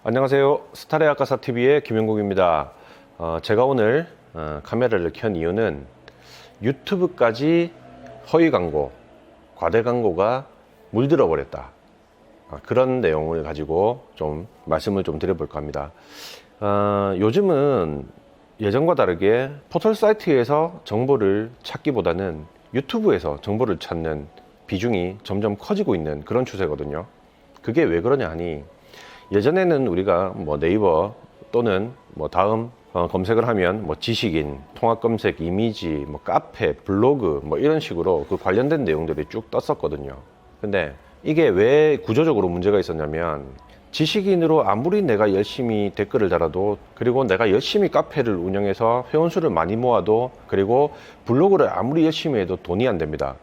안녕하세요. 스타레 아카사 TV의 김영국입니다. 제가 오늘 카메라를 켠 이유는 유튜브까지 허위 광고, 과대 광고가 물들어 버렸다. 그런 내용을 가지고 좀 말씀을 좀 드려볼까 합니다. 요즘은 예전과 다르게 포털 사이트에서 정보를 찾기보다는 유튜브에서 정보를 찾는 비중이 점점 커지고 있는 그런 추세거든요. 그게 왜 그러냐 하니, 예전에는 우리가 뭐 네이버 또는 뭐 다음 검색을 하면 뭐 지식인, 통합 검색, 이미지, 뭐 카페, 블로그 뭐 이런 식으로 그 관련된 내용들이 쭉 떴었거든요. 근데 이게 왜 구조적으로 문제가 있었냐면, 지식인으로 아무리 내가 열심히 댓글을 달아도, 그리고 내가 열심히 카페를 운영해서 회원수를 많이 모아도, 그리고 블로그를 아무리 열심히 해도 돈이 안 됩니다.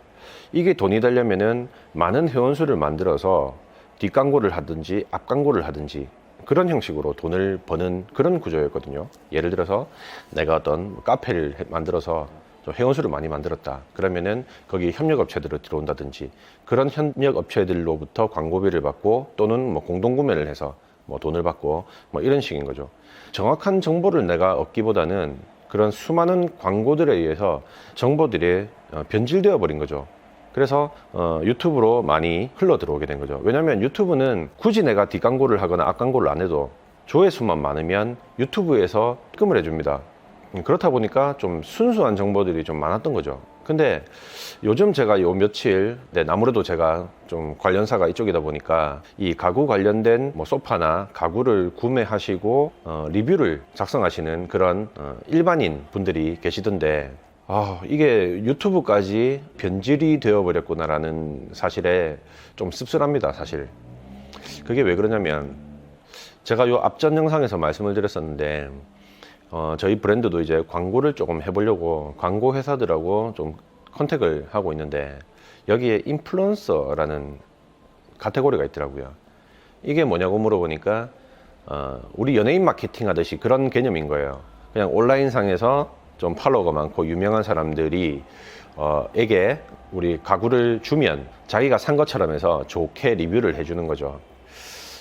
이게 돈이 되려면은 많은 회원수를 만들어서 뒷광고를 하든지 앞광고를 하든지 그런 형식으로 돈을 버는 그런 구조였거든요. 예를 들어서 내가 어떤 카페를 만들어서 회원수를 많이 만들었다. 그러면은 거기 협력업체들을 들어온다든지, 그런 협력업체들로부터 광고비를 받고, 또는 뭐 공동구매를 해서 뭐 돈을 받고, 뭐 이런 식인 거죠. 정확한 정보를 내가 얻기보다는 그런 수많은 광고들에 의해서 정보들이 변질되어 버린 거죠. 그래서 유튜브로 많이 흘러 들어오게 된 거죠. 왜냐하면 유튜브는 굳이 내가 뒷광고를 하거나 앞광고를 안 해도 조회수만 많으면 유튜브에서 입금을 해줍니다. 그렇다 보니까 좀 순수한 정보들이 좀 많았던 거죠. 근데 요즘 제가 요 며칠, 아무래도 제가 좀 관련사가 이쪽이다 보니까 이 가구 관련된 뭐 소파나 가구를 구매하시고 리뷰를 작성하시는 그런 일반인 분들이 계시던데, 이게 유튜브까지 변질이 되어버렸구나라는 사실에 좀 씁쓸합니다, 사실. 그게 왜 그러냐면, 제가 요 앞전 영상에서 말씀을 드렸었는데, 저희 브랜드도 이제 광고를 조금 해보려고 광고 회사들하고 좀 컨택을 하고 있는데, 여기에 인플루언서라는 카테고리가 있더라고요. 이게 뭐냐고 물어보니까, 우리 연예인 마케팅 하듯이 그런 개념인 거예요. 그냥 온라인상에서 좀 팔로워가 많고 유명한 사람들이 에게 우리 가구를 주면 자기가 산 것처럼 해서 좋게 리뷰를 해주는 거죠.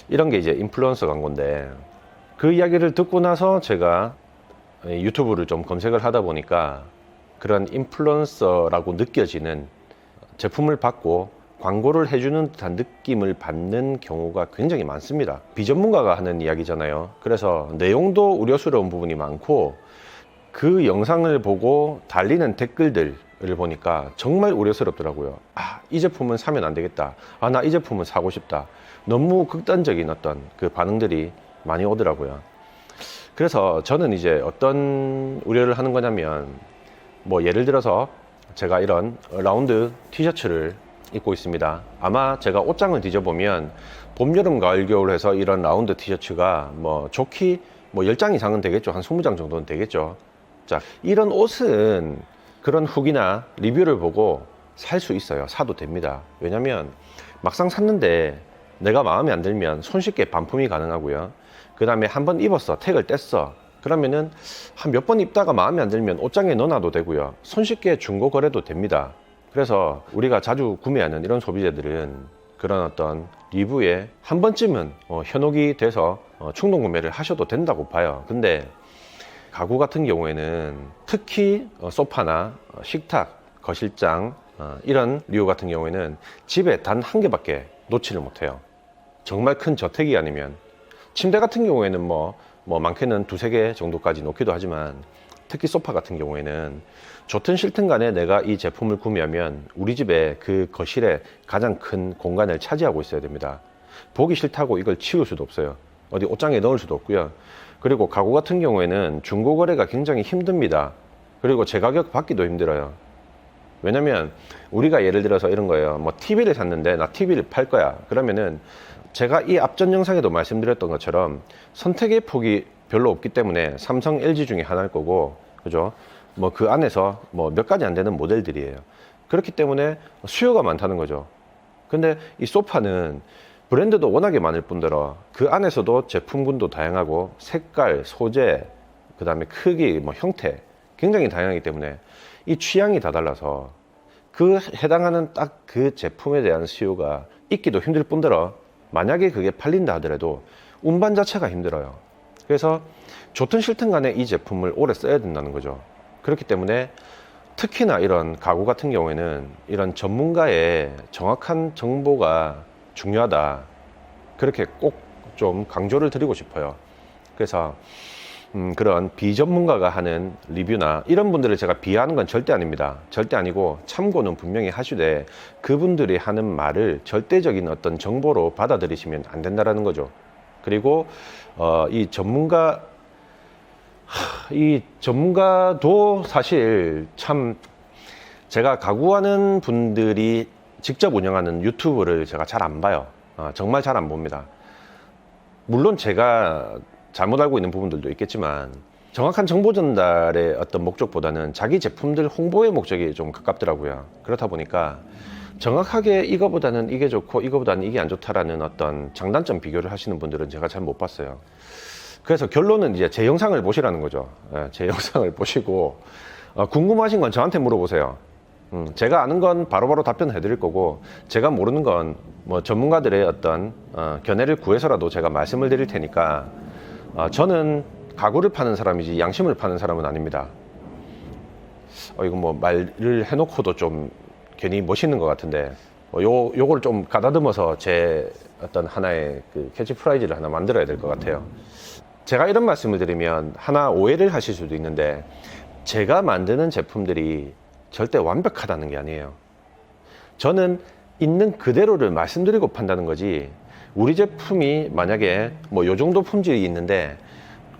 이런 게 이제 인플루언서 광고인데, 그 이야기를 듣고 나서 제가 유튜브를 좀 검색을 하다 보니까 그런 인플루언서라고 느껴지는 제품을 받고 광고를 해주는 듯한 느낌을 받는 경우가 굉장히 많습니다. 비전문가가 하는 이야기잖아요. 그래서 내용도 우려스러운 부분이 많고, 그 영상을 보고 달리는 댓글들을 보니까 정말 우려스럽더라고요. 이 제품은 사면 안 되겠다. 나 이 제품은 사고 싶다. 너무 극단적인 어떤 그 반응들이 많이 오더라고요. 그래서 저는 이제 어떤 우려를 하는 거냐면, 뭐 예를 들어서 제가 이런 라운드 티셔츠를 입고 있습니다. 아마 제가 옷장을 뒤져보면 봄, 여름, 가을, 겨울 해서 이런 라운드 티셔츠가 뭐 좋기 뭐 10장 이상은 되겠죠. 한 20장 정도는 되겠죠. 자, 이런 옷은 그런 후기나 리뷰를 보고 살 수 있어요. 사도 됩니다. 왜냐면 막상 샀는데 내가 마음에 안 들면 손쉽게 반품이 가능하고요. 그 다음에 한번 입었어, 택을 뗐어, 그러면은 한 몇 번 입다가 마음에 안 들면 옷장에 넣어놔도 되고요. 손쉽게 중고 거래도 됩니다. 그래서 우리가 자주 구매하는 이런 소비자들은 그런 어떤 리뷰에 한 번쯤은 현혹이 돼서 충동 구매를 하셔도 된다고 봐요. 근데 가구 같은 경우에는 특히 소파나 식탁, 거실장 이런 류 같은 경우에는 집에 단 한 개밖에 놓지를 못해요. 정말 큰 저택이 아니면. 침대 같은 경우에는 뭐 많게는 두세 개 정도까지 놓기도 하지만, 특히 소파 같은 경우에는 좋든 싫든 간에 내가 이 제품을 구매하면 우리 집에 그 거실에 가장 큰 공간을 차지하고 있어야 됩니다. 보기 싫다고 이걸 치울 수도 없어요. 어디 옷장에 넣을 수도 없고요. 그리고 가구 같은 경우에는 중고 거래가 굉장히 힘듭니다. 그리고 제 가격 받기도 힘들어요. 왜냐면 우리가 예를 들어서 이런 거예요. 뭐 TV를 샀는데 나 TV를 팔 거야. 그러면은 제가 이 앞전 영상에도 말씀드렸던 것처럼 선택의 폭이 별로 없기 때문에 삼성, LG 중에 하나일 거고, 그죠? 뭐 그 안에서 뭐 몇 가지 안 되는 모델들이에요. 그렇기 때문에 수요가 많다는 거죠. 근데 이 소파는 브랜드도 워낙에 많을 뿐더러 그 안에서도 제품군도 다양하고 색깔, 소재, 그 다음에 크기, 뭐 형태 굉장히 다양하기 때문에 이 취향이 다 달라서 그 해당하는 딱 그 제품에 대한 수요가 있기도 힘들 뿐더러, 만약에 그게 팔린다 하더라도 운반 자체가 힘들어요. 그래서 좋든 싫든 간에 이 제품을 오래 써야 된다는 거죠. 그렇기 때문에 특히나 이런 가구 같은 경우에는 이런 전문가의 정확한 정보가 중요하다. 그렇게 꼭 좀 강조를 드리고 싶어요. 그래서 그런 비전문가가 하는 리뷰나 이런 분들을 제가 비하하는 건 절대 아닙니다. 절대 아니고 참고는 분명히 하시되 그분들이 하는 말을 절대적인 어떤 정보로 받아들이시면 안 된다라는 거죠. 그리고 이 전문가도 사실 참 제가 가구하는 분들이 직접 운영하는 유튜브를 제가 잘 안 봐요. 정말 잘 안 봅니다. 물론 제가 잘못 알고 있는 부분들도 있겠지만 정확한 정보 전달의 어떤 목적보다는 자기 제품들 홍보의 목적이 좀 가깝더라고요. 그렇다 보니까 정확하게 이거보다는 이게 좋고 이거보다는 이게 안 좋다라는 어떤 장단점 비교를 하시는 분들은 제가 잘 못 봤어요. 그래서 결론은 이제 제 영상을 보시라는 거죠. 제 영상을 보시고 궁금하신 건 저한테 물어보세요. 제가 아는 건 바로바로 답변해 드릴 거고 제가 모르는 건 뭐 전문가들의 어떤 견해를 구해서라도 제가 말씀을 드릴 테니까 저는 가구를 파는 사람이지 양심을 파는 사람은 아닙니다. 이거 뭐 말을 해놓고도 좀 괜히 멋있는 것 같은데 요거를 좀 가다듬어서 제 어떤 하나의 그 캐치프라이즈를 하나 만들어야 될 것 같아요. 제가 이런 말씀을 드리면 하나 오해를 하실 수도 있는데 제가 만드는 제품들이 절대 완벽하다는 게 아니에요. 저는 있는 그대로를 말씀드리고 판다는 거지 우리 제품이 만약에 뭐 요 정도 품질이 있는데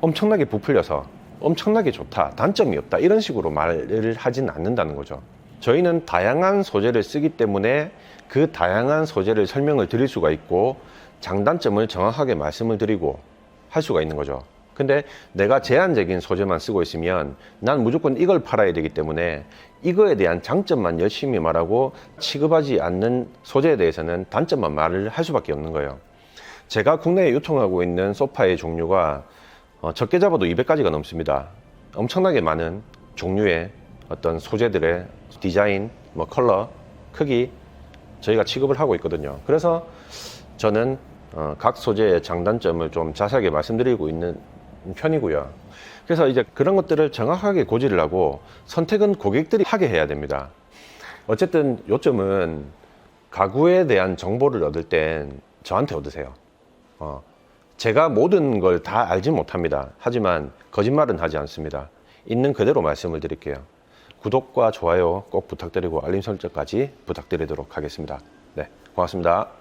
엄청나게 부풀려서 엄청나게 좋다, 단점이 없다 이런 식으로 말을 하진 않는다는 거죠. 저희는 다양한 소재를 쓰기 때문에 그 다양한 소재를 설명을 드릴 수가 있고 장단점을 정확하게 말씀을 드리고 할 수가 있는 거죠. 근데 내가 제한적인 소재만 쓰고 있으면 난 무조건 이걸 팔아야 되기 때문에 이거에 대한 장점만 열심히 말하고 취급하지 않는 소재에 대해서는 단점만 말을 할 수밖에 없는 거예요. 제가 국내에 유통하고 있는 소파의 종류가 적게 잡아도 200가지가 넘습니다. 엄청나게 많은 종류의 어떤 소재들의 디자인, 뭐 컬러, 크기 저희가 취급을 하고 있거든요. 그래서 저는 각 소재의 장단점을 좀 자세하게 말씀드리고 있는 편이고요. 그래서 이제 그런 것들을 정확하게 고지를 하고 선택은 고객들이 하게 해야 됩니다. 어쨌든 요점은 가구에 대한 정보를 얻을 땐 저한테 얻으세요. 제가 모든 걸 다 알지 못합니다. 하지만 거짓말은 하지 않습니다. 있는 그대로 말씀을 드릴게요. 구독과 좋아요 꼭 부탁드리고 알림 설정까지 부탁드리도록 하겠습니다. 네, 고맙습니다.